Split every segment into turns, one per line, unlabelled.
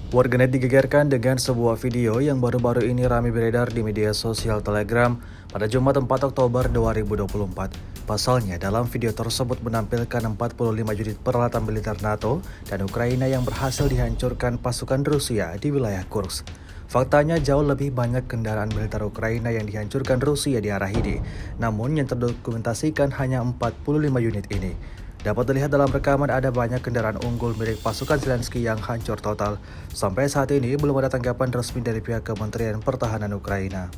Warganet digegerkan dengan sebuah video yang baru-baru ini ramai beredar di media sosial Telegram pada Jumat 4 Oktober 2024. Pasalnya, dalam video tersebut menampilkan 45 unit peralatan militer NATO dan Ukraina yang berhasil dihancurkan pasukan Rusia di wilayah Kursk. Faktanya jauh lebih banyak kendaraan militer Ukraina yang dihancurkan Rusia di arah ini, namun yang terdokumentasikan hanya 45 unit ini. Dapat dilihat dalam rekaman ada banyak kendaraan unggul milik pasukan Zelensky yang hancur total. Sampai saat ini belum ada tanggapan resmi dari pihak Kementerian Pertahanan Ukraina.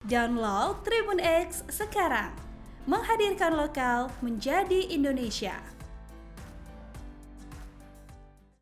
Download Tribun X sekarang, menghadirkan lokal menjadi Indonesia.